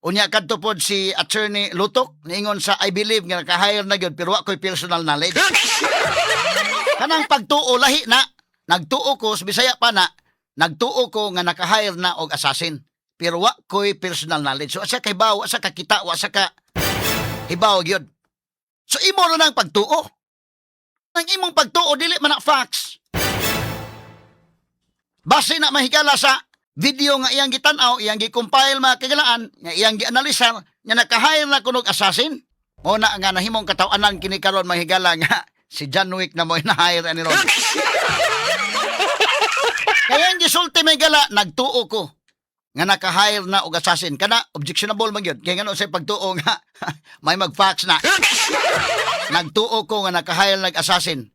Unya kadto pod si Attorney Lutok niingon sa I believe nga naka-hire na gyud pero wa ko'y personal knowledge. Kanang pagtuo lahi na. Nagtuo ko sa Bisaya pa na. Nagtuo ko nga naka-hire na og assassin. Pero wa ko'y personal knowledge. So asa kay bawo, asa ka kita, wa asa ka hibaw gyud. So imo ra nang pagtuo. Ang imong pagtuo dili man na facts. Base na mahigala sa video nga iyang gitan-aw, iyang gi-compile mga kagalaan, nga iyang gi-analisar, nga naka-hire na kunog assassin. O na nga nahimong katawanan kini karon mahigala nga si John Wick na mo na-hire ani ron. Kaya ang gisulti mahigala, nagtuo ko nga naka-hire na og assassin. Kana objectionable man gyud. Kaya ngano say pagtuo nga may mag-fax na. Nagtuo ko nga naka-hire nag assassin.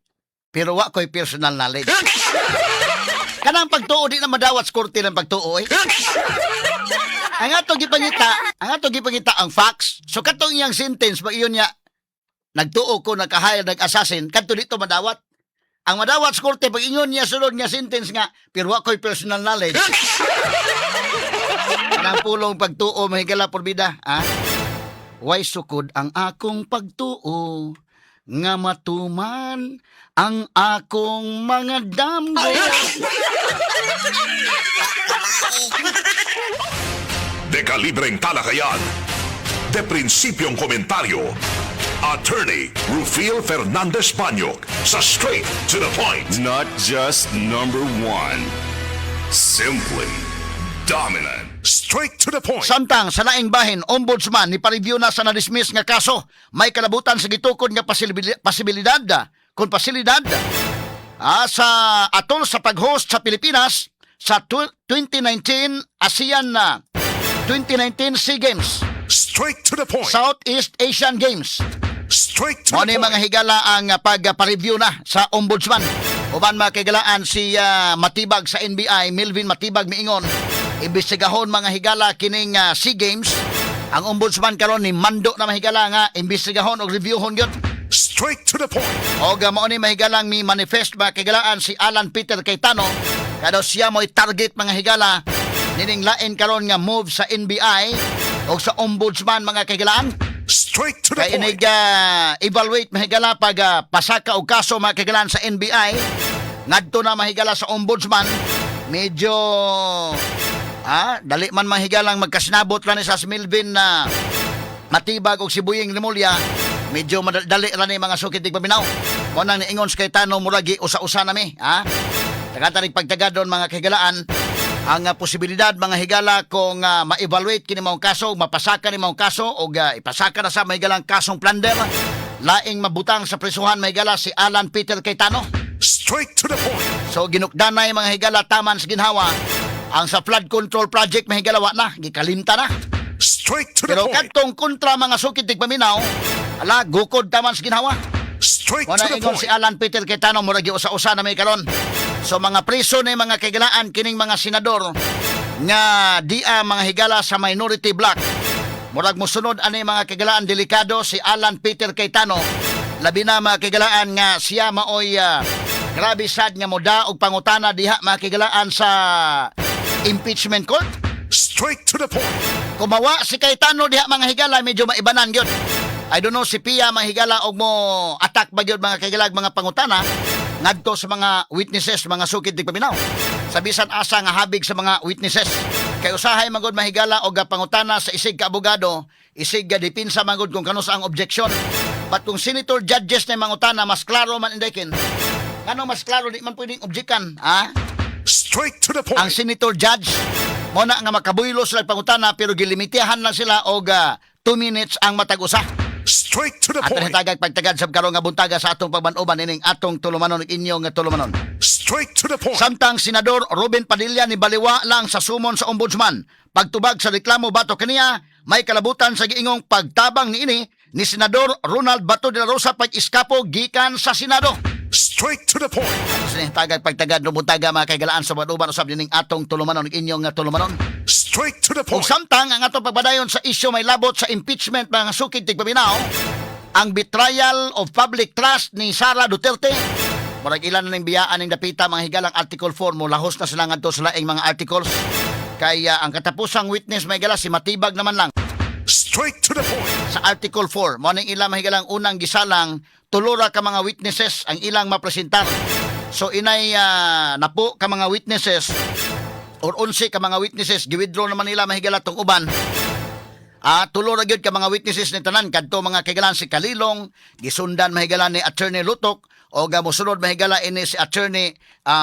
Pero wa ko'y personal knowledge. Kanang pagtuo di na madawat sa korte ng pagtuo eh. Ang atong gipangita ang facts. So katong iyang sentence pag iyon niya nagtuo ko naka-hire nag-assassin, kadto dito madawat. Ang madawat sa korte pag ingon niya sulod nga sentence nga pero wa ko'y personal knowledge. Kanang pulong pagtuo mahigala porbida, ha? Way sukod ang akong pagtuo nga matuman ang akong mga damgo. De kalibreng talakayan, de prinsipyong komentaryo, Attorney Rufil Fernandez Banyok sa Straight to the Point. Not just number one, simply dominant. Straight to the point. Samtang sa laing bahin, ombudsman ni pa-review na sa na-dismiss nga kaso, may kalabutan sa gitukod nga pasibilidad sa atol sa pag-host sa Pilipinas sa 2019 ASEAN 2019 SEA Games, Straight to the point. Southeast Asian Games. Straight to Mo the ni point. mga higala ang pag-review na sa ombudsman. Uban mga kagalaan si Matibag sa NBI, Melvin Matibag miingon, imbestigahon mga higala kining SEA Games. Ang ombudsman karon ni mando na mahigala nga imbestigahon og reviewhon gyud. Straight to the point. O mao ni mahigalang mi manifest mga kagalaan si Alan Peter Cayetano kado siya mo'y target mga higala nining lain karon nga move sa NBI o sa ombudsman mga kagalaan. Straight to the Kaya point. evaluate mahigala pag pasaka og kaso mga kagalaan sa NBI ngadto na mahigala sa ombudsman medyo dali man mahigalang magkasinabot ra ni sa Melvin na Matibag og si Buying Rimulya, medyo madali ra ni mga sukit paminaw. Mo nang niingon sa Cayetano muragi usa-usa nami, Tagatanig pagtagadon mga kahigalaan ang posibilidad mga higala kung ma-evaluate kini maong kaso, mapasaka ni maong kaso o ipasaka na sa mahigalang kasong plunder. Laing mabutang sa presuhan mahigala si Alan Peter Cayetano. Straight to the point. So ginukdanay mga higala taman sa ginhawa. Ang sa flood control project mahigalawa na, gikalimta na. Straight to the Pero point. kadtong kontra mga sukit paminaw, ala gukod taman sa ginhawa. Straight Wala to the ingon si point. Alan Peter Cayetano murag usa-usa na may karon. So mga preso na mga kagilaan kining mga senador nga mga higala sa minority bloc. Murag mosunod ani mga kagilaan delikado si Alan Peter Cayetano. Labi na mga kagilaan nga siya maoy grabe sad nga moda og pangutana diha mga kagilaan sa impeachment court. Straight to the point. Kumawa si Cayetano diha mga higala medyo maibanan gyud. I don't know si Pia mga higala og mo attack ba gyud mga kagilag mga pangutana ngadto sa mga witnesses mga sukid paminaw. Sa bisan asa nga habig sa mga witnesses. Kay usahay magud mahigala og pangutana sa isig ka abogado, isig ka depensa magud kung kano sa ang objection. But kung senator judges na mangutana mas klaro man indekin. Ano mas klaro di man pwedeng objekan, Straight to the ang point. senator judge mo na nga makabuylo sila pangutana pero gilimitihan lang sila og 2 minutes ang matag-usa. Straight to the At point. hitagag pagtagad sa karon nga buntaga sa atong pagbanuban ining atong tulumanon ug inyong nga tulumanon. Straight to the point. Samtang senador Ruben Padilla ni baliwa lang sa sumon sa ombudsman pagtubag sa reklamo bato kaniya may kalabutan sa giingong pagtabang niini ni senador Ronald Bato de la Rosa pag-iskapo gikan sa Senado. Straight to the point. Sinitagag pagtagad no buntaga mga kagalaan sa banuban usab dining atong tulumanon ug inyong nga tulumanon. Straight to the Kung point. samtang ang atong pagbadayon sa isyu may labot sa impeachment mga sukid tigpaminaw, ang betrayal of public trust ni Sara Duterte, murag ilan na ning biyaan ning dapita mga higalang Article 4 mo lahos na sila ngadto sa laing mga articles. Kaya ang katapusang witness may higala si Matibag naman lang. Straight to the point. Sa Article 4, mo ning ilang mahigalang unang gisalang, tulura ka mga witnesses ang ilang mapresentar. So inay napo ka mga witnesses or 11 ka mga witnesses, giwithdraw naman nila mahigala tong uban. Tulura gyud ka mga witnesses ni tanan kadto mga kaigalan si Kalilong, gisundan mahigala ni Attorney Lutok o gamosunod mahigala ini si Attorney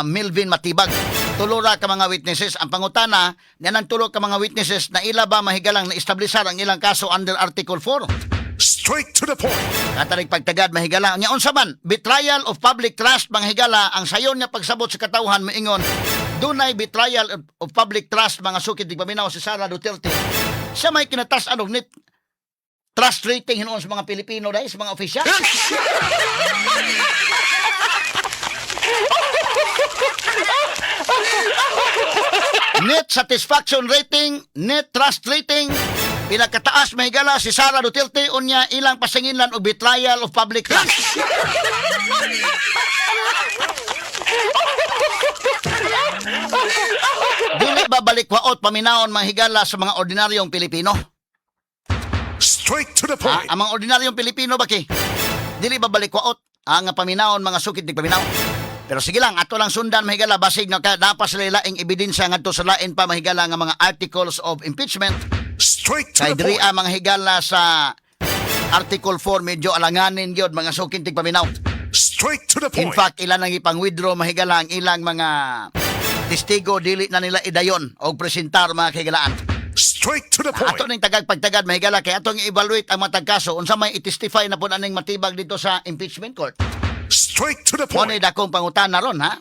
Milvin Matibag. Tulura ka mga witnesses. Ang pangutana, niyan tulo ka mga witnesses na ila ba mahigalang na-establisar ang ilang kaso under Article 4? Straight to the point. Katanig pagtagad mahigala. Nya unsa man, betrayal of public trust mga higala, ang sayon nga pagsabot sa katawhan moingon, dunay betrayal of public trust mga sukid di paminaw si Sara Duterte. Siya may kinatas-an og net trust rating hinuon sa mga Pilipino dahil sa mga opisyal. Net satisfaction rating, net trust rating, pinakataas mahigala si Sara Duterte unya ilang pasinginlan og betrayal of public trust. Dili ba balikwaot paminaon mga higala sa mga ordinaryong Pilipino? Straight to the point. Ang mga ordinaryong Pilipino baki, dili ba balikwaot ang paminaon mga sukid tig paminaw? Pero sige lang, ato lang sundan mahigala basig na dapat sila laing ebidensya ngadto sa lain pa mahigala nga mga articles of impeachment. Straight to Kay the diri point. mga higala sa Article 4 medyo alanganin gyud mga sukid tig paminaw. Straight to the In point. fact, ilan ang ipang-withdraw mahigala ang ilang mga testigo dili na nila idayon o presentar mga kahigalaan. Straight to the Ato point. ning tagag-pagtagad mahigala kay atong i-evaluate ang matag kaso unsa may i-testify na pud aning matibag dito sa impeachment court. Straight to the Mo ni point. dakong pangutana ron ha.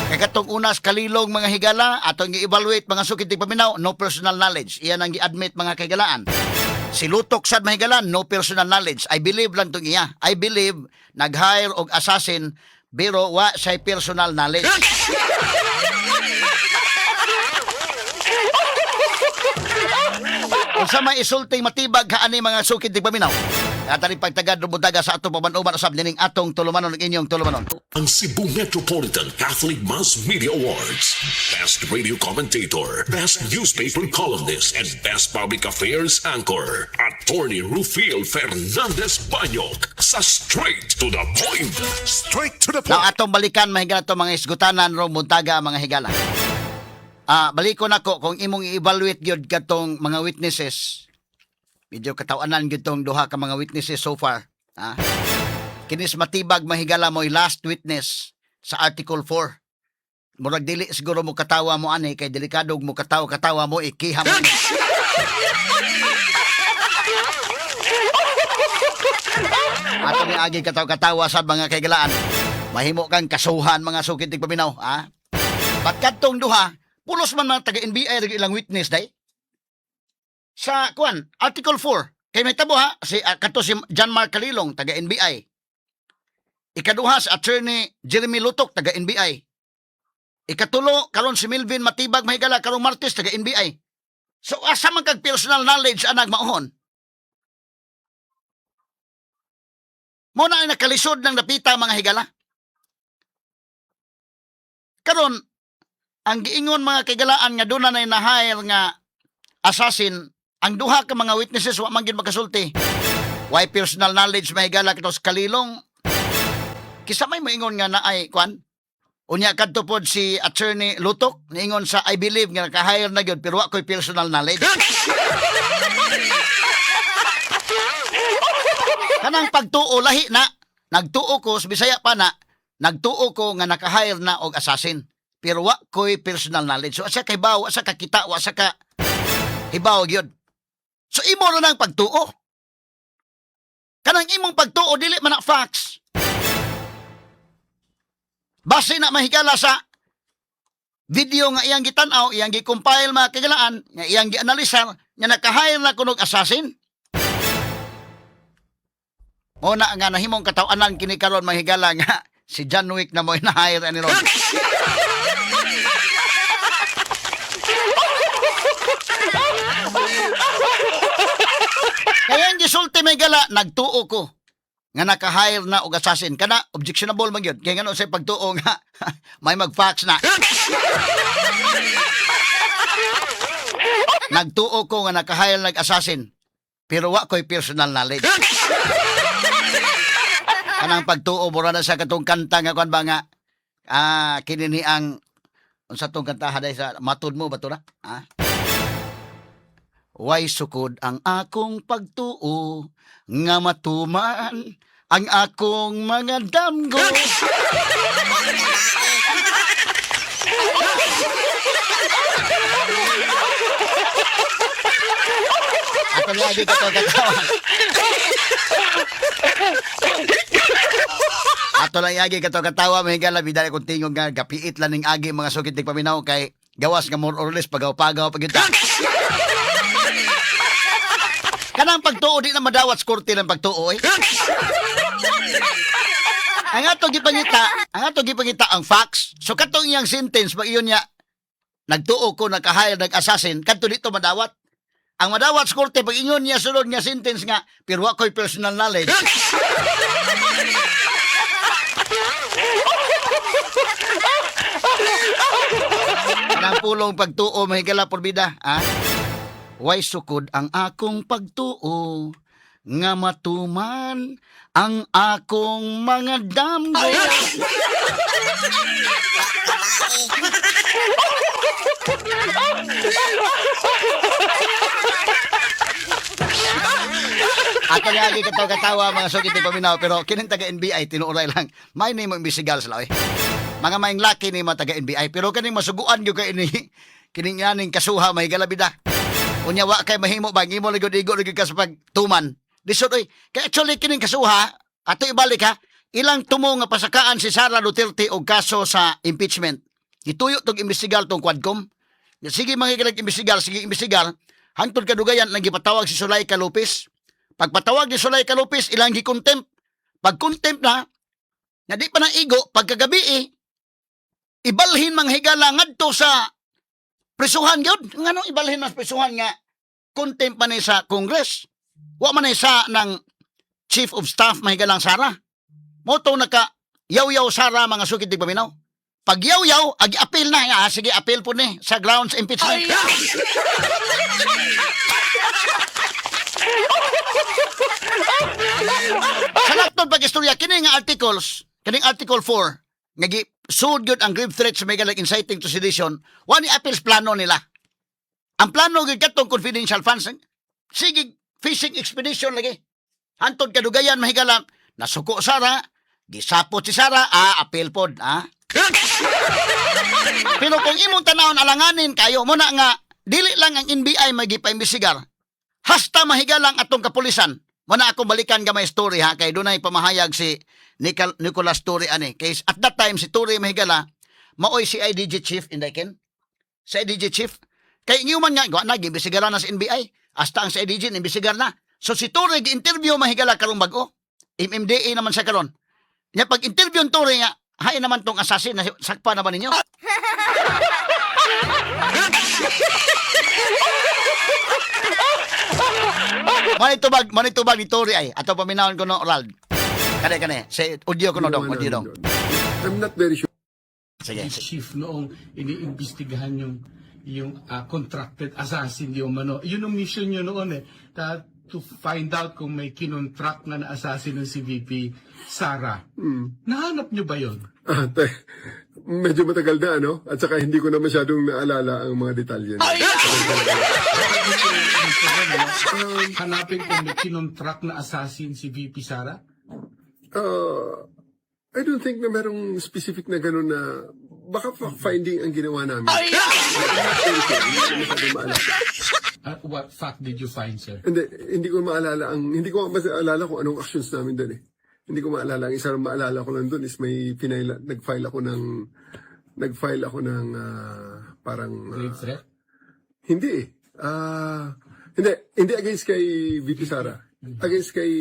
Kay katong unas kalilong mga higala atong i-evaluate mga sukid tig paminaw no personal knowledge. Iyan ang gi-admit mga kahigalaan. Si Lutok sad mahigalan no personal knowledge. I believe lang tong iya. I believe nag-hire og assassin pero wa say personal knowledge. Unsa may isulting matibag kaani mga sukid tig paminaw. Atari pagtagad rubuntaga sa atong paman-uban usab nining atong tulumanon ug inyong tulumanon. Ang Cebu Metropolitan Catholic Mass Media Awards. Best Radio Commentator, Best Newspaper Columnist, and Best Public Affairs Anchor. Attorney Rufiel Fernandez Banyok sa Straight to the Point. Straight to the Now point. atong balikan mahigala to mga isgutanan ro buntaga mga higala. Balikon ako kung imong i-evaluate gyud katong mga witnesses. Medyo katawanan gyud tong duha ka mga witnesses so far. Kinis matibag mahigala mo'y last witness sa Article 4. Murag dili siguro mo katawa mo ani kay delikado mo katawa mo ikiha mo. Ato ni agi katawa sa mga kaigalaan. Mahimo kang kasuhan mga sukid tig paminaw, ha? Pagkadtong duha, pulos man mga taga-NBI rig ilang witness day. Sa kuan, Article 4, kay may tabo ha, kadto si John Mark Kalilong taga-NBI. Ikaduha si Attorney Jeremy Lutok taga-NBI. Ikatulo karon si Milvin Matibag mahigala karong Martes taga-NBI. So asa man kag personal knowledge anag maohon? Mo na ay nakalisod ng napita mga higala. Karon ang giingon mga kagalaan nga doon na na-hire nga assassin, ang duha ka mga witnesses wa man gid makasulti. Why personal knowledge mahigala kitos Kalilong? Kisa may moingon nga na ay kwan. Unya kadto pod si Attorney Lutok niingon sa I believe nga naka-hire na gyud pero wa ko'y personal knowledge. Kanang pagtuo lahi na, nagtuo ko sa Bisaya pa na, nagtuo ko nga naka-hire na og assassin. Pero wa ko'y personal knowledge. So asa ka hibaw, asa ka kita, asa ka hibaw gyud. So imo na nang pagtuo. Kanang imong pagtuo dili man na facts. Base na mahigala sa video nga iyang gitan-aw, iyang gi-compile mga kagalaan, nga iyang gi-analisa, nga naka-hire na kunog assassin. Muna nga nahimong katawanan kini karon mahigala nga si John Wick na mo na-hire ani ron. Kaya ang gisulti may gala, nagtuo ko nga naka-hire na og assassin. Kana, objectionable man yun. Kaya nga sa pagtuo nga, may mag-fax na. Nagtuo ko nga naka-hire na assassin. pero wa ko'y personal knowledge. Kanang pagtuo mura na sa katong kanta nga kuan ba nga kini ni ang unsa tong kanta haday sa matud mo ba to na? Way sukod ang akong pagtuo nga matuman ang akong mga damgo. Ato lagi ka to katawan. Ato lang agi kato katawa mahigala bidala kung tingog nga gapiit lang ning agi mga sukit ning paminaw kay gawas nga more or less pagaw-pagaw pagyuta. Kanang pagtuo di na madawat korte ng pagtuo eh. Ang atong gipangita ang facts. So katong iyang sentence pag iyon niya nagtuo ko nag-hire nag-assassin kadto dito madawat. Ang madawat sa korte pag ingon niya sulod nga sentence nga pero wa ko'y personal knowledge. Kanang pulong pagtuo mahigala porbida, way sukod ang akong pagtuo nga matuman ang akong mga damgo. Ako lagi katawa mga sugid ni paminaw pero kining taga NBI tinuuray lang may nimo imbisigal sila oy. Mga maing laki ni mga taga NBI pero kaning masuguan gyud kay ini kining aning kasuha mahigala bida. Unya wa kay mahimo ba imo ligod-igo ligod ka sa pagtuman. Lisod oy. Kay actually kining kasuha ato ibalik ha ilang tumo nga pasakaan si Sara Duterte og kaso sa impeachment. Ituyo tong imbestigal tong Quadcom. Sige mga imbestigal, sige imbestigal. Hangtod kadugayan lang gipatawag si Zuleika Lopez. Pagpatawag ni Zuleika Lopez, ilang gi-contempt. Pag contempt na di pa nang igo, pagkagabi ibalhin mga higala ngadto sa prisuhan gyud. Ngano ibalhin mas prisuhan nga contempt man sa Congress. Wa man sa ng Chief of Staff mahigalang Sara. Moto naka yaw-yaw Sara mga sukid tig paminaw. Pag yaw-yaw, agi-appeal na. Sige, appeal po ni sa grounds impeachment. Sa laktod pag-istorya, kining Article 4, nga sud gyud ang grave threat sa mga inciting to sedition, wani appeals plano nila. Ang plano gyud katong confidential funds, sige, fishing expedition lagi. Hantod kadugayan mahigala, nasuko Sara, gisapot si Sara, appeal pod, Pero kung imong tanawon alanganin kayo mo na nga dili lang ang NBI magipaimbestigar. Hasta mahigalang atong kapulisan. Mo na ako balikan gamay story ha kay dunay pamahayag si Nicolas Torre ani. Kay at that time si Torre mahigala maoy si IDG chief indaken. Si IDG chief kay ingon nga nag-imbestigar na sa NBI. Hasta ang si IDG imbestigar na. So si Torre gi-interview mahigala karong bag-o. MMDA naman sa karon. Nya pag interview ng Torre nga hay naman tong assassin na sakpa na ba ninyo? Manitubag ni Tori ay. Ato paminahon ko no, Rald. Kane. Say, audio ko no, dong. Audio dong. I'm not very sure. Sige. Chief noong iniimbestigahan yung contracted assassin di umano. Yun ang mission nyo noon to find out kung may kinontract na assassin ng si VP Sara. Nahanap nyo ba yun? Medyo matagal na, ano? At saka hindi ko na masyadong naalala ang mga detalye. Hanapin kung may kinontract na assassin si VP Sara? I don't think na merong specific na gano'n na baka finding ang ginawa namin. What fact did you find, sir? Hindi ko maalala kung anong actions namin doon eh. Hindi ko maalala. Ang isa rin maalala ko lang doon is may nag-file ako ng parang Grave threat? Hindi eh. Hindi against kay VP Sara. Against kay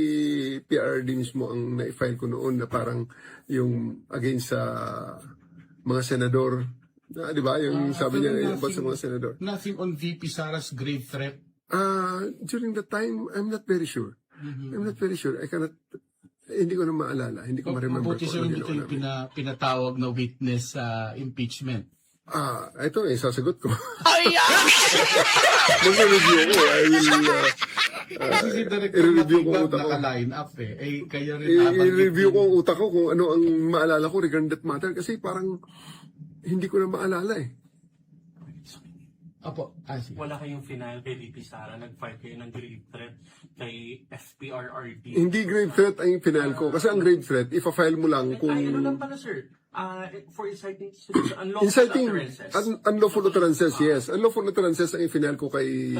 PRD mismo ang na-file ko noon na parang yung against sa mga senador. Di ba? Yung sabi niya about sa mga senador. Nothing on VP Sara's grave threat? During that time, I'm not very sure. I'm not very sure. Hindi ko na maalala. Hindi ko ma-remember. Mabuti siya hindi kayo pinatawag na witness sa impeachment. Ito sasagot ko. Mag-review ko. Kasi si Director i-review ko ang Matibag utak ko. naka-line up eh. Eh, kayo rin nabanggit I-review ko din. ang utak ko kung ano ang maalala ko regarding that matter kasi parang hindi ko na maalala eh. Opo, sige. Wala kayong final kay VP Sara, nag-file kayo ng grave threat kay FPRRD. Hindi grave threat ang final ko. Kasi ang grave threat, ipa-file mo lang kung... Ay, ano lang pala, sir? For inciting to unlawful Inciting utterances. unlawful utterances, yes. Unlawful utterances ang final ko kay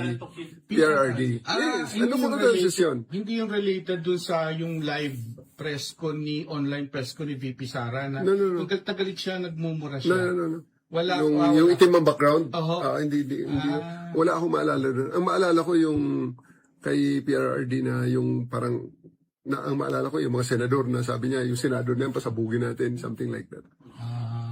PRRD. Yes, unlawful utterances yun. Hindi yung related dun sa yung live press ko online press ko ni VP Sara na No. kung tagalit siya, nagmumura No, siya. no. Wala, Yung itim ang background? Oho. Hindi. Wala akong maalala doon. Ang maalala ko yung kay PRRD na yung parang ang maalala ko yung mga senador na sabi niya, yung senador na yan, pasabugin natin, something like that.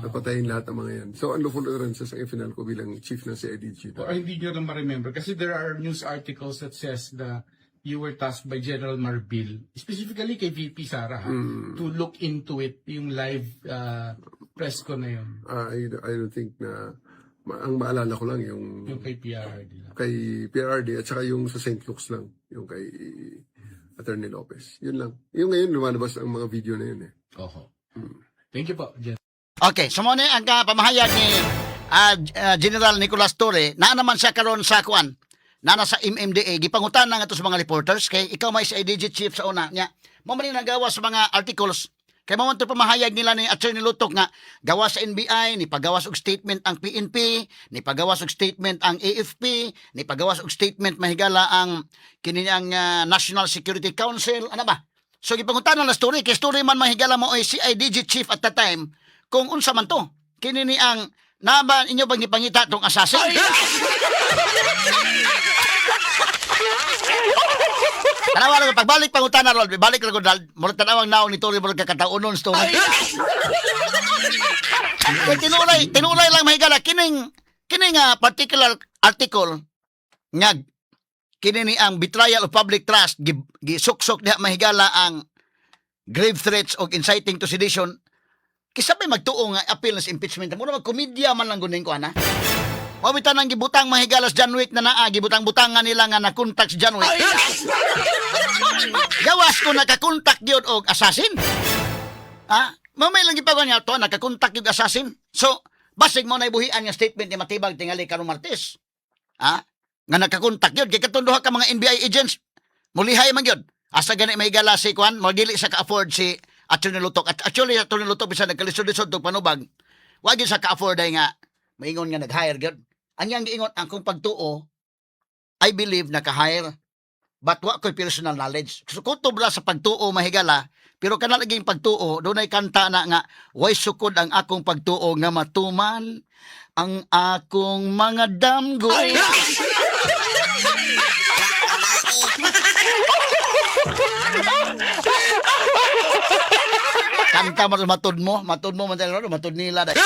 Napatayin lahat ng mga yan. So, unlawful utterances ang final ko bilang chief ng CIDG. Or hindi nyo lang ma-remember. Kasi there are news articles that says na you were tasked by General Marbil, specifically kay VP Sara, to look into it, yung live press ko na yun. I don't think na ang maalala ko lang yung Yung kay PRRD lang. kay PRRD at saka yung sa St. Luke's lang, yung kay Attorney Lopez. Yun lang. Yung ngayon lumalabas ang mga video na yun eh. Oho. Thank you po, Jen. Okay, so muna ang pamahayag ni General Nicolas Torre, na naman siya karon sa kuan, na nasa MMDA, gipangutan na nga to sa mga reporters, kay ikaw may CIDG chief sa una niya. Mo man nagawa sa mga articles, kay mo man to pamahayag nila ni Attorney Lutok nga gawa sa NBI, ni pagawas og statement ang PNP, ni pagawas og statement ang AFP, ni pagawas og statement mahigala ang kini ang National Security Council, ano ba? So gipangutan na story, kay story man mahigala mo ay CIDG chief at the time, kung unsa man to. Kini ni ang naban inyo bang gipangita tong assassin? Tanawa lang pagbalik pangutan na rol, balik lang ko dal, murag tanawang naong ni Tori murag kakataunon story. Kaya tinulay lang mahigala kining particular article nga kini ni ang betrayal of public trust gisuksok diha mahigala ang grave threats o inciting to sedition. Kisabay magtuo nga appeal sa impeachment. Muna magkomedya man lang guning ko ana. Mabitan ang gibutang mahigalas John Wick na naa, gibutang-butangan nila nga nakontak si John Wick. Gawas ko nakakontak yun og assassin. Mamay lang gipagawa niya to, nakakontak yung assassin. So, basig mo na ibuhian nga statement ni Matibag tingali karong Martes. Nga nakakontak yun. Kaya katunduha ka mga NBI agents, mulihay man yun. Asa gani may gala si Kwan, magdili sa ka-afford si Attorney Lutok. At actually, Attorney Lutok, bisa nagkalisod-lisod itong panubag, wag yun sa ka-afford ay nga, maingon nga nag-hire yun. Ang yang giingon, ang kong pagtuo, I believe naka-hire, but wa ko'y personal knowledge. So, kutob ra sa pagtuo, mahigala, pero kanalaging pagtuo, doon ay kanta na nga, way sukod ang akong pagtuo nga matuman, ang akong mga damgoy. Kanta mo matod mo man tayo, matod nila dahil.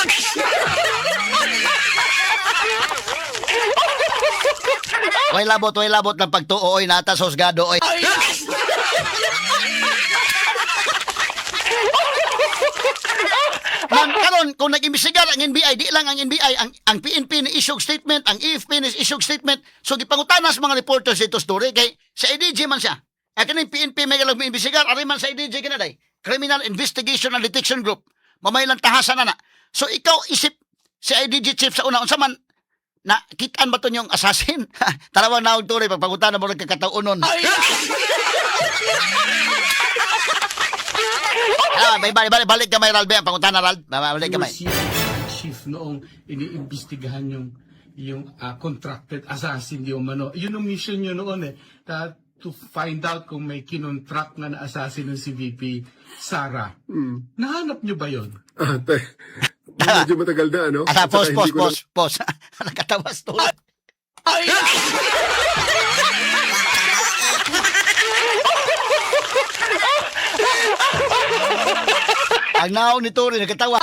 Way labot ng pagtuo, oy, nata sa husgado, oy. Man, karon kung nag-imbestigar ang NBI, di lang ang NBI, ang PNP ni issue statement, ang AFP ni issue statement. So gipangutanas mga reporters ito story kay sa IDG man siya. Kaning PNP may galang imbestigar, ari man sa IDG kinaday. Criminal Investigation and Detection Group. Mamay lang tahasan na. So ikaw isip si IDG chief sa una unsa man na kitaan ba to yung assassin? Tarawang naog turi pagpagutan na mo nagkakataunon. Balik kamay Ralbe ang pangutan na Ralbe. Balik kamay. Chief noong iniimbestigahan yung contracted assassin di umano. Yun ang mission nyo noon eh. To find out kung may kinontract na assassin ng si VP Sara. Nahanap nyo ba yun? Medyo matagal na, ano? Pause. Nakatawas to. Ang naong ni Tori, nagkatawa.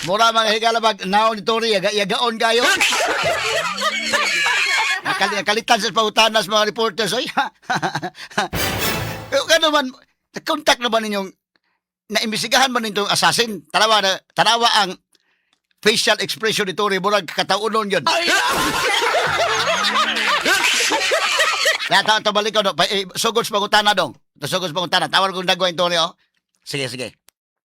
Mura mga higalabag, naong ni Tori, yagaon kayo. Nakalitan sa pautanas mga reporters, oy. Ano man, contact naman ninyong naimbestigahan mo nitong assassin. Tanawa ang facial expression ni Tory Murag kataunon yun. Kaya balik ko, sugod sa pangutana dong. Sugod sa pangutana. Tawar kong dagwa yung Tory, oh. Sige.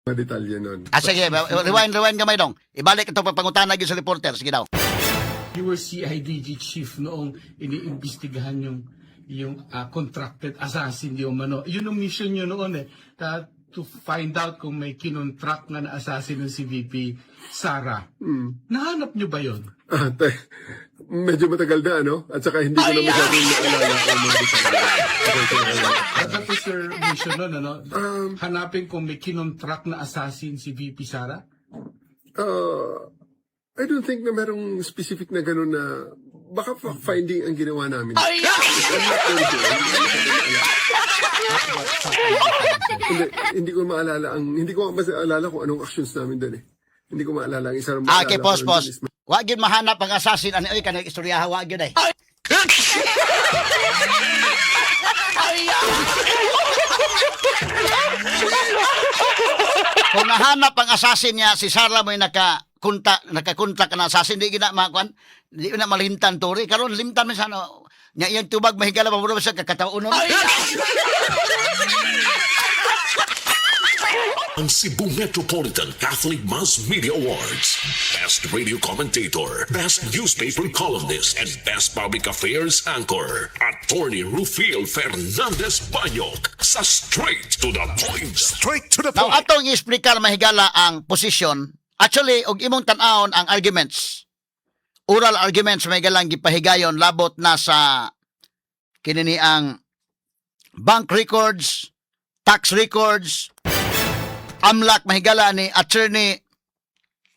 Mga detalye nun. Sige, rewind kamay dong. Ibalik ito pangutana sa reporter. Sige daw. You were CIDG chief noong iniimbestigahan yung contracted assassin di umano. Yun ang mission nyo noon eh. To find out kung may kinontract nga na assassin ng si VP Sara. Nahanap nyo ba yun? Medyo matagal na, ano? At saka hindi ko na masyadong naalala ang mga detalye. That was your mission noon, ano? Hanapin kung may kinontract na assassin si VP Sara? I don't think na merong specific na gano'n na baka finding ang ginawa namin. Hindi ko maalala kung anong actions namin doon eh. Hindi ko maalala ang isang Okay, pause. Wag yun mahanap ang assassin. Ano yun, kanang istoryaha, wag yun eh. Kung nahanap ang assassin niya, si Sara mo yung nakakontak ka na assassin, di gina makuan, di na malintan Tory. Karon limtan man sa ano, nya yung tubag mahigala pa mo sa kakataunon. Ang Cebu Metropolitan Catholic Mass Media Awards. Best Radio Commentator, Best Newspaper Columnist, and Best Public Affairs Anchor. Attorney Rufil Fernandez Banyok sa Straight to the Point. Straight to the Now, point. atong i-explicar mahigala ang posisyon. Actually, og imong tan-awon ang arguments. Oral arguments mahigalang gipahigayon labot na sa kinini ang bank records, tax records, amlak mahigala ni Attorney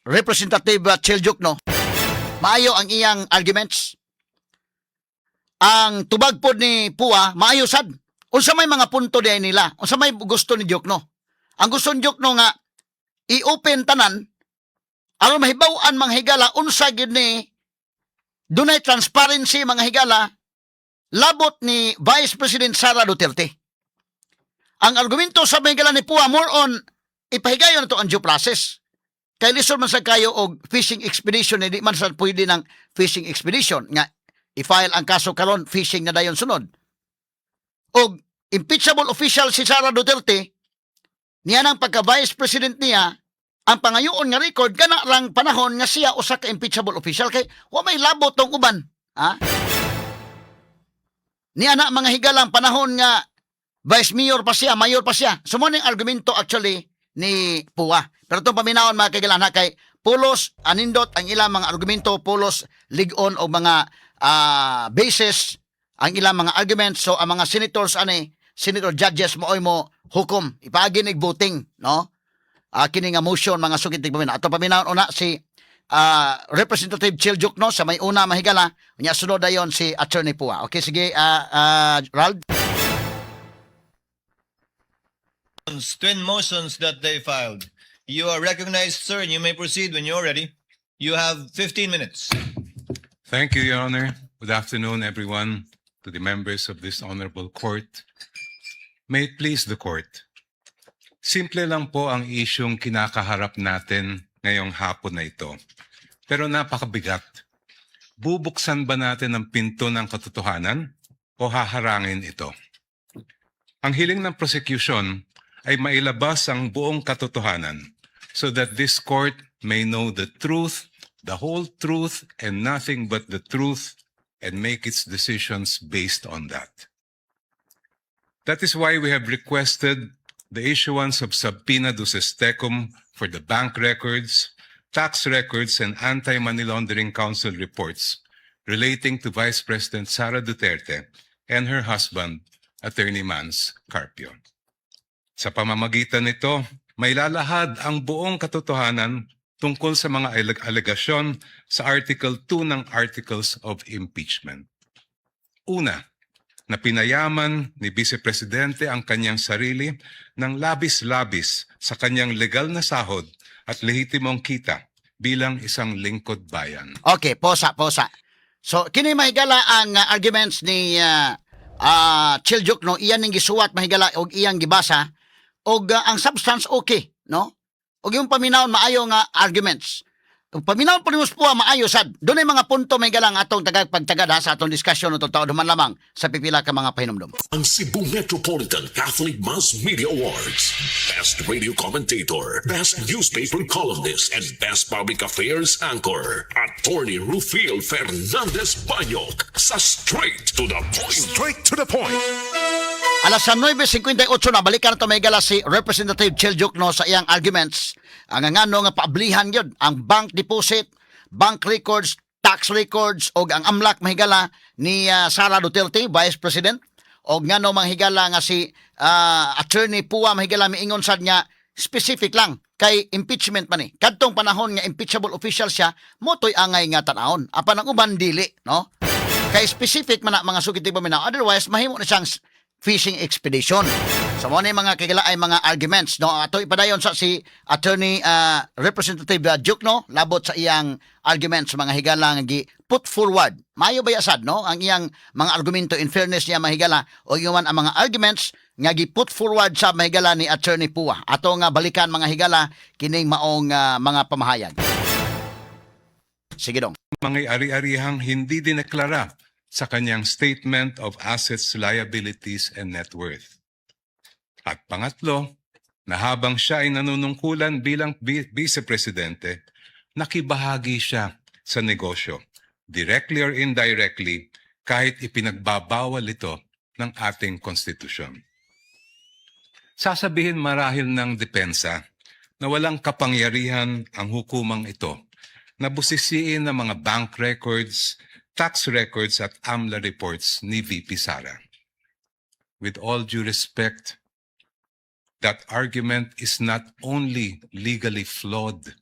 Representative Chiljuk, no? Maayo ang iyang arguments. Ang tubag pod ni Pua, maayo sad. Unsa may mga punto diay nila? Unsa may gusto ni Jokno? Ang gusto ni Jokno nga i-open tanan aron mahibaw-an mga higala unsa gyud ni dunay transparency mga higala labot ni Vice President Sara Duterte. Ang argumento sa mga higala ni Pua more on ipahigayon na to ang due process. Kay lisod man sa kayo og fishing expedition, hindi man sa pwede ng fishing expedition. Nga, i-file ang kaso karon fishing na dayon sunod. Og impeachable official si Sara Duterte, niya nang pagka-vice president niya, ang pangayoon nga record, kana lang panahon nga siya usa ka impeachable official, kay wa may labot tong uban. Ha? Niya na mga higalang panahon nga vice mayor pa siya, mayor pa siya. Sumuning argumento actually ni Pua. Pero itong paminahon mga kaigalan ha, kay pulos anindot ang ilang mga argumento, pulos ligon o mga basis ang ilang mga arguments. So ang mga senators senator judges mo hukom ipaagi nig voting, no? Kini nga motion mga sugid tig paminaw. Ato paminahon una si Representative Chiljuk, no, sa may una mahigala, nya sunod dayon si Attorney Pua. Okay, sige, Rald. Twin motions that they filed. You are recognized, sir, and you may proceed when you're ready. You have 15 minutes. Thank you, Your Honor. Good afternoon, everyone, to the members of this honorable court. May it please the court. Simple lang po ang isyong kinakaharap natin ngayong hapon na ito. Pero napakabigat. Bubuksan ba natin ang pinto ng katotohanan o haharangin ito? Ang hiling ng prosecution ay mailabas ang buong katotohanan so that this court may know the truth, the whole truth, and nothing but the truth, and make its decisions based on that. That is why we have requested the issuance of subpoena duces tecum for the bank records, tax records, and anti-money laundering council reports relating to Vice President Sara Duterte and her husband, Attorney Mans Carpio. Sa pamamagitan nito, may lalahad ang buong katotohanan tungkol sa mga alegasyon sa Article 2 ng Articles of Impeachment. Una, na pinayaman ni Vice Presidente ang kanyang sarili ng labis-labis sa kanyang legal na sahod at lehitimong kita bilang isang lingkod bayan. Okay, posa. So, kini mahigala ang arguments ni Chiljuk, no? Iyan ning gisuwat mahigala og iyang gibasa. og ang substance okay, no? Og yung paminawon maayo nga arguments. Kung paminawon pa nimos puwa maayo sad, dunay mga punto may galang atong pagtagad ha, sa atong diskusyon utong taon human lamang sa pipila ka mga pahinumdom. Ang Cebu Metropolitan Catholic Mass Media Awards. Best Radio Commentator, Best Newspaper Columnist, and Best Public Affairs Anchor. Attorney Rufil Fernandez Banyok sa Straight to the Point. Straight to the point. Alas 9:58 na balikan to may gala si Representative Chel Jokno sa iyang arguments. Ang ngano nga paablihan gyud ang bank deposit, bank records, tax records og ang amlak mahigala ni Sara Duterte, Vice President, og ngano mahigala nga si Attorney Pua mahigala miingon sad niya specific lang kay impeachment man ni. Kadtong panahon nga impeachable official siya, motoy angay nga tan-aon. Apan ang uban dili, no? Kay specific man na mga sugiti pa minaw. Otherwise mahimo na siyang fishing expedition. So mo ni mga kagalaay mga arguments, no? Ato ipadayon sa si Attorney Representative Jokno labot sa iyang arguments mga higala nga gi put forward. Mayo ba yasad, no? Ang iyang mga argumento in fairness niya mahigala o yuman ang mga arguments nga gi put forward sa mahigala ni Attorney Pua. Ato nga balikan mga higala kining maong mga pamahayag. Sige dong. Mga ari-arihang hindi dineklara sa kanyang Statement of Assets, Liabilities, and Net Worth. At pangatlo, na habang siya ay nanunungkulan bilang vice-presidente, nakibahagi siya sa negosyo, directly or indirectly, kahit ipinagbabawal ito ng ating konstitusyon. Sasabihin marahil ng depensa na walang kapangyarihan ang hukumang ito na busisiin ng mga bank records, tax records at AMLA reports ni VP Sara. With all due respect, that argument is not only legally flawed,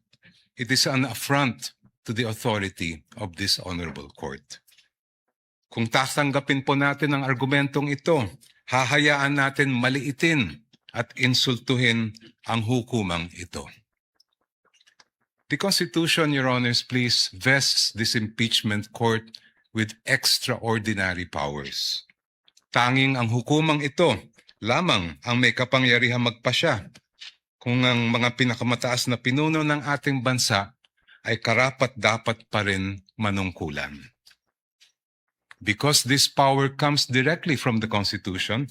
it is an affront to the authority of this honorable court. Kung tatanggapin po natin ang argumentong ito, hahayaan natin maliitin at insultuhin ang hukumang ito. The Constitution, Your Honors, please, vests this impeachment court with extraordinary powers. Tanging ang hukumang ito lamang ang may kapangyarihang magpasya kung ang mga pinakamataas na pinuno ng ating bansa ay karapat-dapat pa rin manungkulan. Because this power comes directly from the Constitution,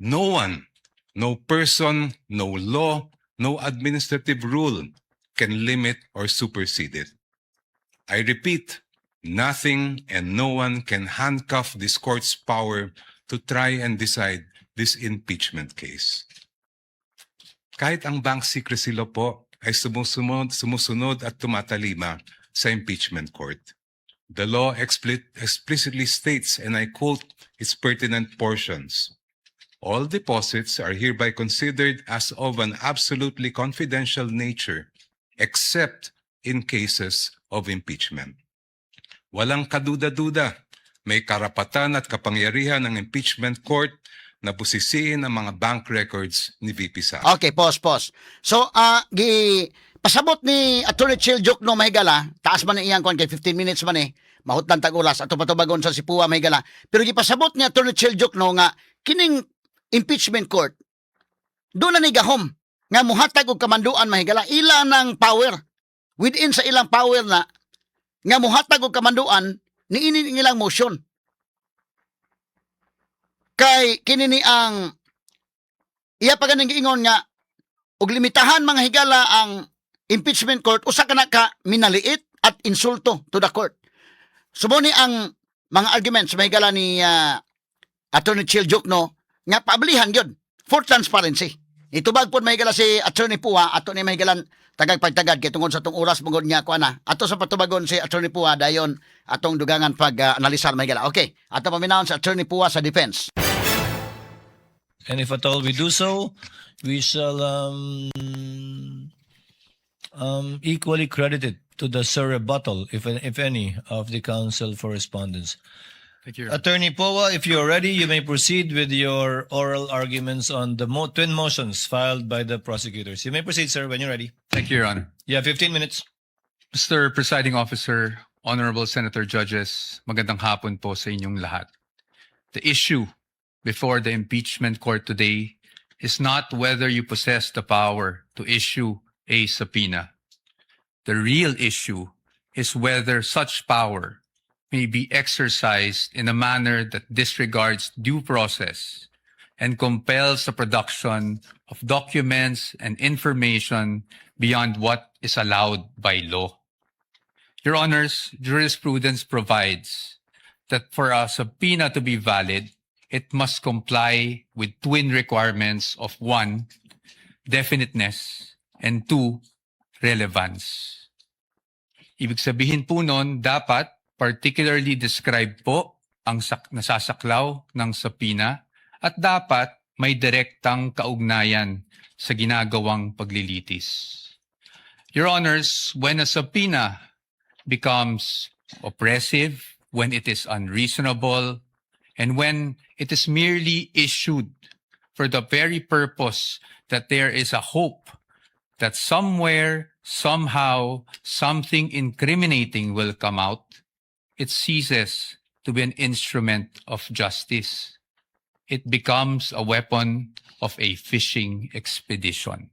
no one, no person, no law, no administrative rule can limit or supersede it. I repeat, nothing and no one can handcuff this court's power to try and decide this impeachment case. Kahit ang bank secrecy law po ay sumusunod at tumatalima sa impeachment court. The law explicitly states, and I quote its pertinent portions, all deposits are hereby considered as of an absolutely confidential nature except in cases of impeachment. Walang kaduda-duda, may karapatan at kapangyarihan ng impeachment court na busisiin ang mga bank records ni VP Sara. Okay, pause. So, pasabot ni Attorney Chel Jokno mahigala, taas man iyang kung kay 15 minutes man mahutlan tag-ulas, ato patubagon sa Sipua mahigala. Pero gipasabot ni Attorney Chel Jokno nga, kining impeachment court, doon na ni gahom, nga muhatag og kamanduan mahigala, ilang ng power, within sa ilang power na, nga muhatag og kamanduan, niinin ilang motion. Kay kinini ang iya pa ganing giingon nga og limitahan mga higala ang impeachment court usa ka na ka minaliit at insulto to the court. Sumuni ang mga arguments mahigala ni Attorney Chel Jokno nga paablihan gyud for transparency. Itubag pod mahigala si Attorney Pua ato ni mahigalan tagag pagtagad kay tungod sa tong oras mungod niya kuana. Ato sa patubagon si Attorney Pua dayon atong dugangan pag-analisar mahigala. Okay, ato paminawon sa Attorney Pua sa defense. And if at all we do so, we shall equally credit it to the rebuttal, if any, of the counsel for respondents. Thank you. Attorney Powa, if you're ready, you may proceed with your oral arguments on the twin motions filed by the prosecutors. You may proceed, sir, when you're ready. Thank you, Your Honor. You have 15 minutes. Mr. Presiding Officer, Honorable Senator Judges, magandang hapon po sa inyong lahat. The issue before the impeachment court today is not whether you possess the power to issue a subpoena. The real issue is whether such power may be exercised in a manner that disregards due process and compels the production of documents and information beyond what is allowed by law. Your Honors, jurisprudence provides that for a subpoena to be valid, it must comply with twin requirements of 1, definiteness, and 2, relevance. Ibig sabihin po nun, dapat particularly describe po ang nasasaklaw ng subpoena at dapat may direktang kaugnayan sa ginagawang paglilitis. Your Honors, when a subpoena becomes oppressive, when it is unreasonable, and when it is merely issued for the very purpose that there is a hope that somewhere, somehow, something incriminating will come out, it ceases to be an instrument of justice. It becomes a weapon of a fishing expedition.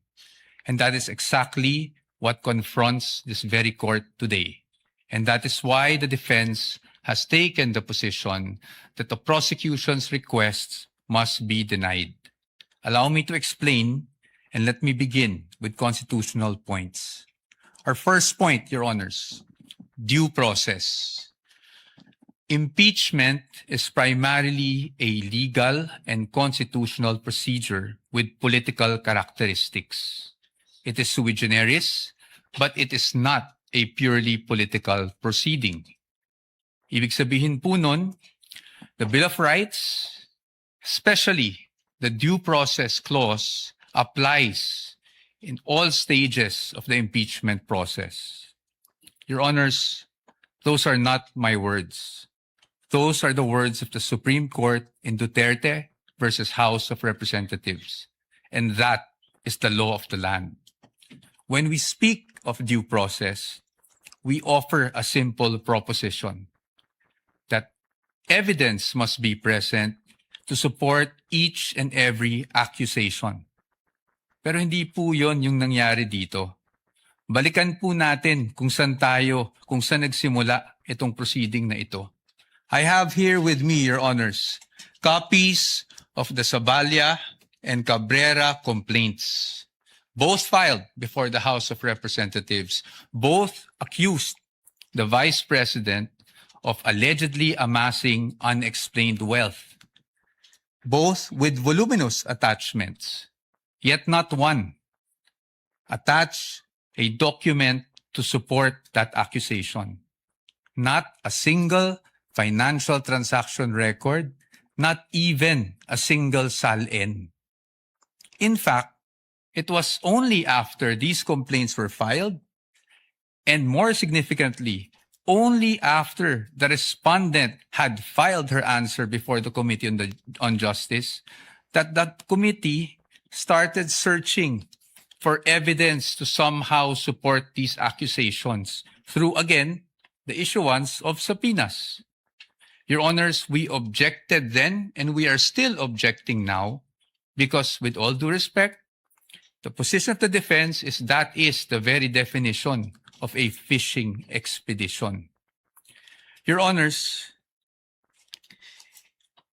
And that is exactly what confronts this very court today. And that is why the defense has taken the position that the prosecution's requests must be denied. Allow me to explain, and let me begin with constitutional points. Our first point, Your Honors, due process. Impeachment is primarily a legal and constitutional procedure with political characteristics. It is sui generis, but it is not a purely political proceeding. Ibig sabihin po nun, the Bill of Rights, especially the due process clause, applies in all stages of the impeachment process. Your Honors, those are not my words. Those are the words of the Supreme Court in Duterte versus House of Representatives. And that is the law of the land. When we speak of due process, we offer a simple proposition that evidence must be present to support each and every accusation. Pero hindi po yon yung nangyari dito. Balikan po natin kung saan nagsimula itong proceeding na ito. I have here with me, Your Honors, copies of the Zabalia and Cabrera complaints, both filed before the House of Representatives. Both accused the Vice President of allegedly amassing unexplained wealth, both with voluminous attachments, yet not one attached a document to support that accusation. Not a single financial transaction record, not even a single SALN. In fact, it was only after these complaints were filed, and more significantly, only after the respondent had filed her answer before the Committee on Justice, that committee started searching for evidence to somehow support these accusations through, again, the issuance of subpoenas. Your Honors, we objected then, and we are still objecting now, because with all due respect, the position of the defense is that is the very definition of a fishing expedition. Your Honors,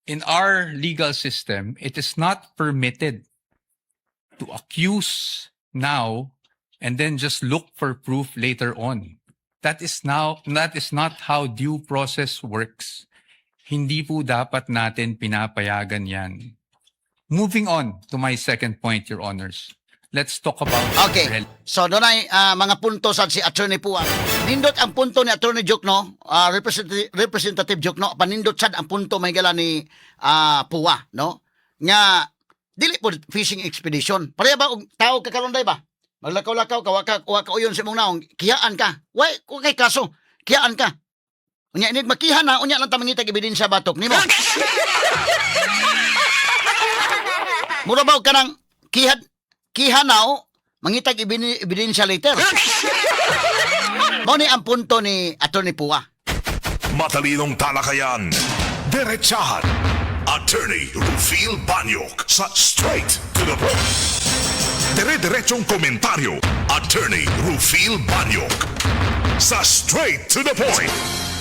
in our legal system, it is not permitted to accuse now and then just look for proof later on. That is not how due process works. Hindi po dapat natin pinapayagan yan. Moving on to my second point, Your Honors. Let's talk about... Okay. So, doon ay mga punto sa si Attorney Pua. Nindot ang punto ni Attorney Jokno, Representative Jokno, panindot sad ang punto may gala ni Pua, no? Nga, dili po fishing expedition. Pareha ba, tao kakalunday ba? Maglakaw-lakaw, waka uyon sa mong naong, kiyaan ka. Why? Okay, kaso, kiyaan ka. Unya, inig makihan na, unya lang tamangitag ebidensya batok. Nimo. Murabaw ka ng kihanaw, mangitag ebidensya later. Mao ni ang punto ni Attorney Pua. Matalinong talakayan, diretsahan, Attorney Rufil Banyok sa Straight to the Point. Dire-diretsong komentaryo. Attorney Rufil Banyok sa Straight to the Point.